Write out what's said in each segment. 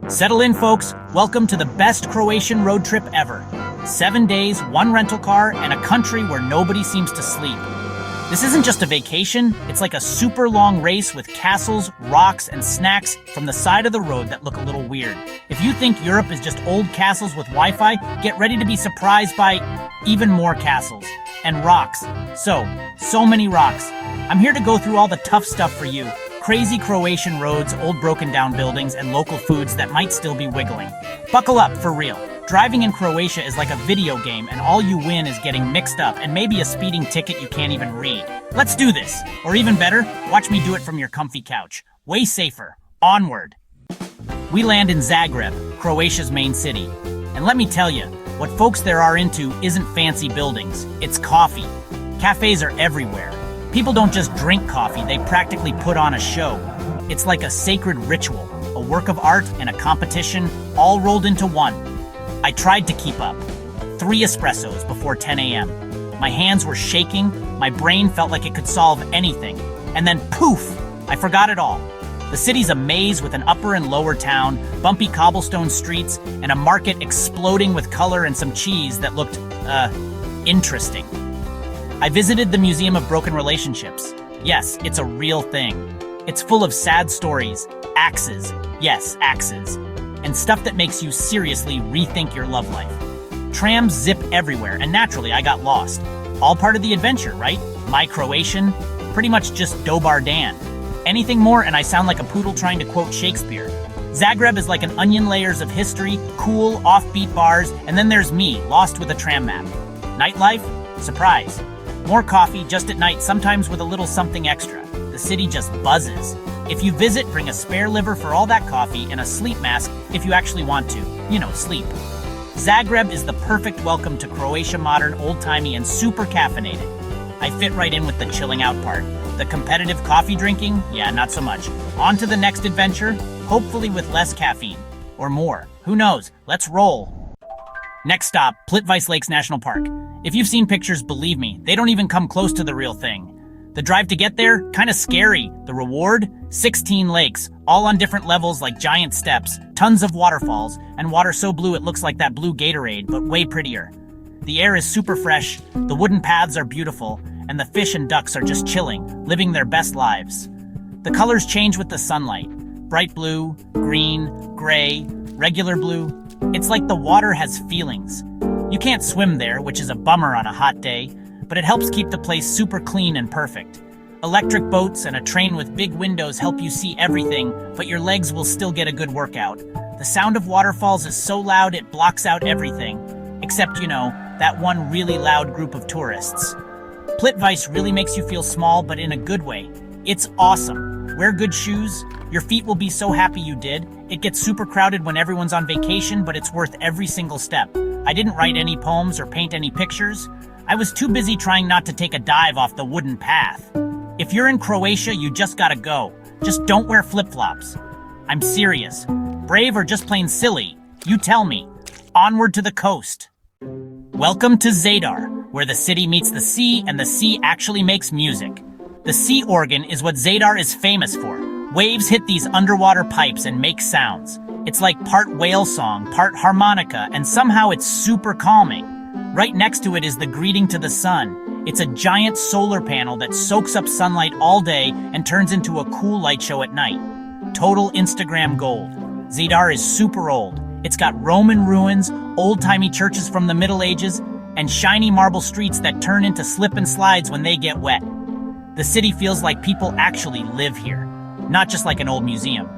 Settle in, folks. Welcome to the best Croatian road trip ever. 7 days, one rental car, and a country where nobody seems to sleep. This isn't just a vacation, it's like a super long race with castles, rocks, and snacks from the side of the road that look a little weird. If you think Europe is just old castles with Wi-Fi, get ready to be surprised by even more castles. And rocks. So many rocks. I'm here to go through all the tough stuff for you. Crazy Croatian roads, old broken down buildings, and local foods that might still be wiggling. Buckle up, for real. Driving in Croatia is like a video game, and all you win is getting mixed up and maybe a speeding ticket you can't even read. Let's do this. Or even better, watch me do it from your comfy couch. Way safer. Onward. We land in Zagreb, Croatia's main city. And let me tell you, what folks there are into isn't fancy buildings, it's coffee. Cafes are everywhere. People don't just drink coffee, they practically put on a show. It's like a sacred ritual, a work of art and a competition, all rolled into one. I tried to keep up. 3 espressos before 10 a.m. My hands were shaking, my brain felt like it could solve anything. And then poof, I forgot it all. The city's a maze with an upper and lower town, bumpy cobblestone streets, and a market exploding with color and some cheese that looked, interesting. I visited the Museum of Broken Relationships. Yes, it's a real thing. It's full of sad stories, axes, yes, axes, and stuff that makes you seriously rethink your love life. Trams zip everywhere, and naturally I got lost. All part of the adventure, right? My Croatian, pretty much just Dobar Dan. Anything more and I sound like a poodle trying to quote Shakespeare. Zagreb is like an onion layers of history, cool, offbeat bars, and then there's me, lost with a tram map. Nightlife? Surprise. More coffee just at night, sometimes with a little something extra. The city just buzzes. If you visit, bring a spare liver for all that coffee and a sleep mask if you actually want to. You know, sleep. Zagreb is the perfect welcome to Croatia, modern, old-timey, and super caffeinated. I fit right in with the chilling out part. The competitive coffee drinking? Yeah, not so much. On to the next adventure, hopefully with less caffeine. Or more. Who knows? Let's roll. Next stop, Plitvice Lakes National Park. If you've seen pictures, believe me, they don't even come close to the real thing. The drive to get there? Kinda scary. The reward? 16 lakes, all on different levels like giant steps, tons of waterfalls, and water so blue it looks like that blue Gatorade, but way prettier. The air is super fresh, the wooden paths are beautiful, and the fish and ducks are just chilling, living their best lives. The colors change with the sunlight. Bright blue, green, gray, regular blue. It's like the water has feelings. You can't swim there, which is a bummer on a hot day, but it helps keep the place super clean and perfect. Electric boats and a train with big windows help you see everything, but your legs will still get a good workout. The sound of waterfalls is so loud it blocks out everything, except, that one really loud group of tourists. Plitvice really makes you feel small, but in a good way. It's awesome. Wear good shoes. Your feet will be so happy you did. It gets super crowded when everyone's on vacation, but it's worth every single step. I didn't write any poems or paint any pictures. I was too busy trying not to take a dive off the wooden path. If you're in Croatia, you just gotta go. Just don't wear flip-flops. I'm serious. Brave or just plain silly? You tell me. Onward to the coast. Welcome to Zadar, where the city meets the sea and the sea actually makes music. The sea organ is what Zadar is famous for. Waves hit these underwater pipes and make sounds. It's like part whale song, part harmonica, and somehow it's super calming. Right next to it is the greeting to the sun. It's a giant solar panel that soaks up sunlight all day and turns into a cool light show at night. Total Instagram gold. Zadar is super old. It's got Roman ruins, old-timey churches from the Middle Ages, and shiny marble streets that turn into slip and slides when they get wet. The city feels like people actually live here, not just like an old museum.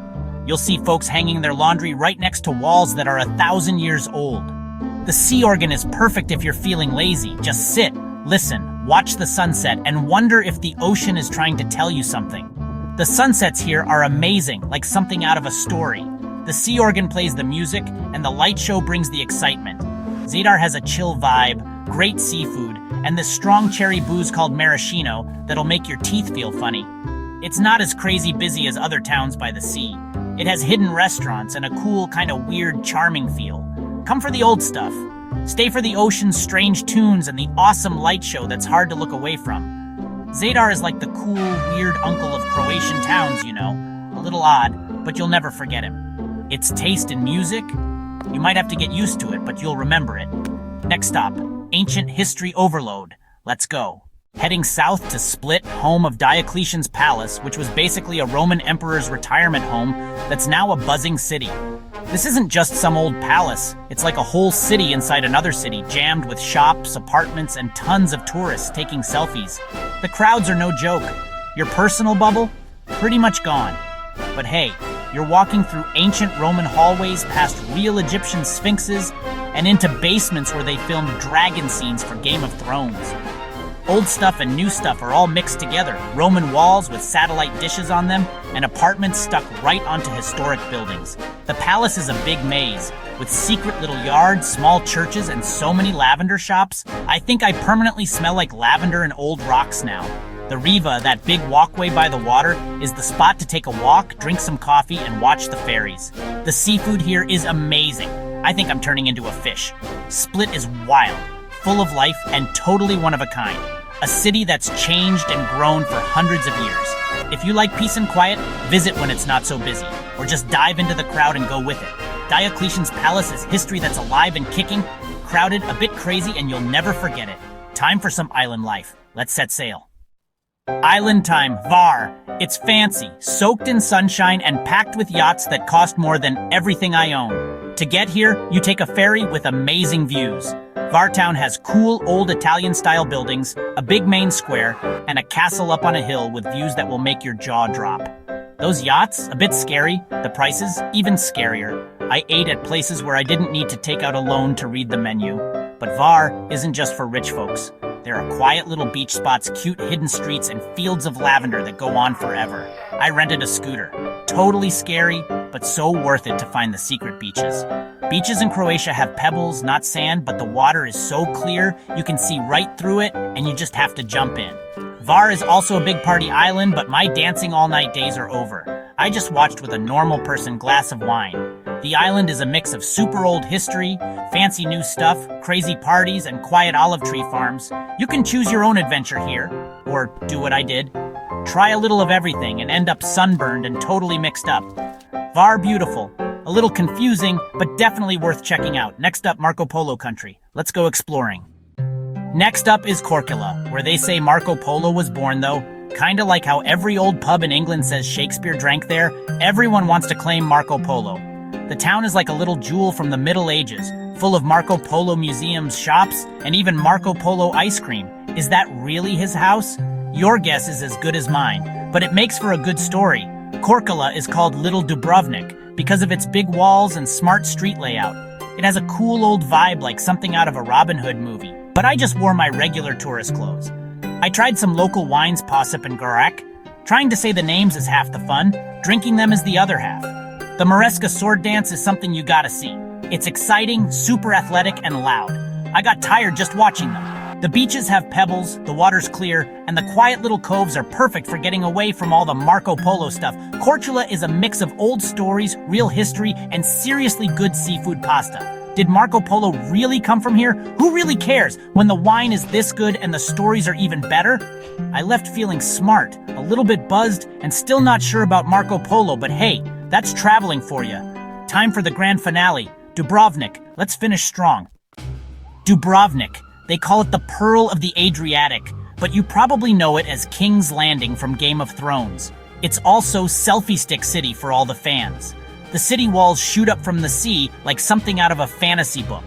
You'll see folks hanging their laundry right next to walls that are 1,000 years old. The sea organ is perfect if you're feeling lazy. Just sit, listen, watch the sunset, and wonder if the ocean is trying to tell you something. The sunsets here are amazing, like something out of a story. The sea organ plays the music, and the light show brings the excitement. Zadar has a chill vibe, great seafood, and this strong cherry booze called maraschino that'll make your teeth feel funny. It's not as crazy busy as other towns by the sea. It has hidden restaurants and a cool, kind of weird, charming feel. Come for the old stuff. Stay for the ocean's strange tunes and the awesome light show that's hard to look away from. Zadar is like the cool, weird uncle of Croatian towns, A little odd, but you'll never forget him. Its taste in music? You might have to get used to it, but you'll remember it. Next stop, ancient history overload. Let's go. Heading south to Split, home of Diocletian's palace, which was basically a Roman emperor's retirement home that's now a buzzing city. This isn't just some old palace, it's like a whole city inside another city, jammed with shops, apartments, and tons of tourists taking selfies. The crowds are no joke. Your personal bubble? Pretty much gone. But hey, you're walking through ancient Roman hallways past real Egyptian sphinxes and into basements where they filmed dragon scenes for Game of Thrones. Old stuff and new stuff are all mixed together. Roman walls with satellite dishes on them, and apartments stuck right onto historic buildings. The palace is a big maze, with secret little yards, small churches, and so many lavender shops. I think I permanently smell like lavender and old rocks now. The Riva, that big walkway by the water, is the spot to take a walk, drink some coffee, and watch the ferries. The seafood here is amazing. I think I'm turning into a fish. Split is wild, full of life, and totally one of a kind. A city that's changed and grown for hundreds of years. If you like peace and quiet, visit when it's not so busy, or just dive into the crowd and go with it. Diocletian's palace is history that's alive and kicking, crowded, a bit crazy, and you'll never forget it. Time for some island life. Let's set sail. Island time, Var. It's fancy, soaked in sunshine, and packed with yachts that cost more than everything I own. To get here, you take a ferry with amazing views. Vartown has cool, old Italian-style buildings, a big main square, and a castle up on a hill with views that will make your jaw drop. Those yachts, a bit scary. The prices, even scarier. I ate at places where I didn't need to take out a loan to read the menu. But Var isn't just for rich folks. There are quiet little beach spots, cute hidden streets, and fields of lavender that go on forever. I rented a scooter. Totally scary, but so worth it to find the secret beaches. Beaches in Croatia have pebbles, not sand, but the water is so clear you can see right through it, and you just have to jump in. Var is also a big party island, but my dancing all-night days are over. I just watched with a normal person glass of wine. The island is a mix of super old history, fancy new stuff, crazy parties, and quiet olive tree farms. You can choose your own adventure here, or do what I did. Try a little of everything and end up sunburned and totally mixed up. Var beautiful. A little confusing, but definitely worth checking out. Next up, Marco Polo country. Let's go exploring. Next up is Korčula, where they say Marco Polo was born though. Kinda like how every old pub in England says Shakespeare drank there, everyone wants to claim Marco Polo. The town is like a little jewel from the Middle Ages, full of Marco Polo museums, shops, and even Marco Polo ice cream. Is that really his house? Your guess is as good as mine, but it makes for a good story. Korčula is called Little Dubrovnik because of its big walls and smart street layout. It has a cool old vibe like something out of a Robin Hood movie, but I just wore my regular tourist clothes. I tried some local wines, Posip and Gorak. Trying to say the names is half the fun, drinking them is the other half. The Maresca sword dance is something you gotta see. It's exciting, super athletic, and loud. I got tired just watching them. The beaches have pebbles, the water's clear, and the quiet little coves are perfect for getting away from all the Marco Polo stuff. Korčula is a mix of old stories, real history, and seriously good seafood pasta. Did Marco Polo really come from here? Who really cares when the wine is this good and the stories are even better? I left feeling smart, a little bit buzzed, and still not sure about Marco Polo, but hey, that's traveling for you. Time for the grand finale, Dubrovnik. Let's finish strong. Dubrovnik. They call it the Pearl of the Adriatic, but you probably know it as King's Landing from Game of Thrones. It's also Selfie Stick City for all the fans. The city walls shoot up from the sea like something out of a fantasy book.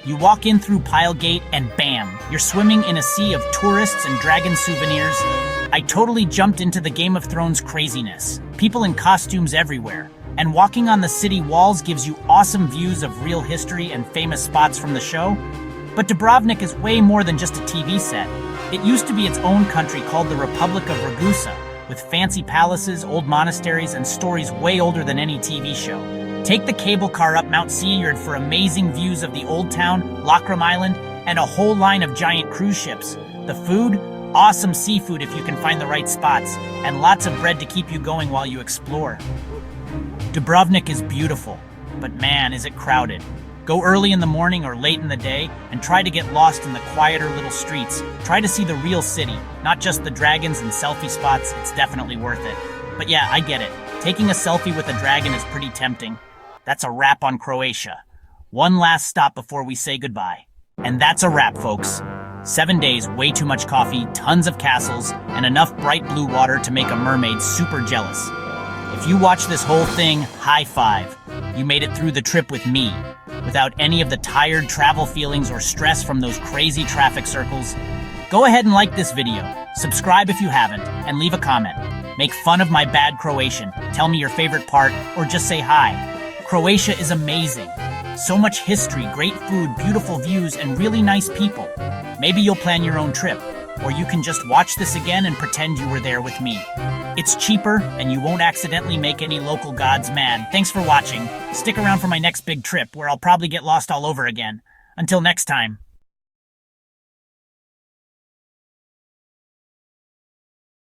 You walk in through Pile Gate and bam, you're swimming in a sea of tourists and dragon souvenirs. I totally jumped into the Game of Thrones craziness. People in costumes everywhere. And walking on the city walls gives you awesome views of real history and famous spots from the show. But Dubrovnik is way more than just a TV set. It used to be its own country called the Republic of Ragusa, with fancy palaces, old monasteries, and stories way older than any TV show. Take the cable car up Mount Seanyard for amazing views of the old town, Lokrum Island, and a whole line of giant cruise ships. The food? Awesome seafood if you can find the right spots, and lots of bread to keep you going while you explore. Dubrovnik is beautiful, but man, is it crowded. Go early in the morning or late in the day and try to get lost in the quieter little streets. Try to see the real city, not just the dragons and selfie spots. It's definitely worth it. But yeah, I get it. Taking a selfie with a dragon is pretty tempting. that's a wrap on Croatia. One last stop before we say goodbye. And that's a wrap, folks. 7 days, way too much coffee, tons of castles, and enough bright blue water to make a mermaid super jealous. If you watch this whole thing, high five. You made it through the trip with me, without any of the tired travel feelings or stress from those crazy traffic circles. Go ahead and like this video, subscribe if you haven't, and leave a comment. Make fun of my bad Croatian, tell me your favorite part, or just say hi. Croatia is amazing. So much history, great food, beautiful views, and really nice people. Maybe you'll plan your own trip, or you can just watch this again and pretend you were there with me. It's cheaper, and you won't accidentally make any local gods mad. Thanks for watching. Stick around for my next big trip, where I'll probably get lost all over again. Until next time.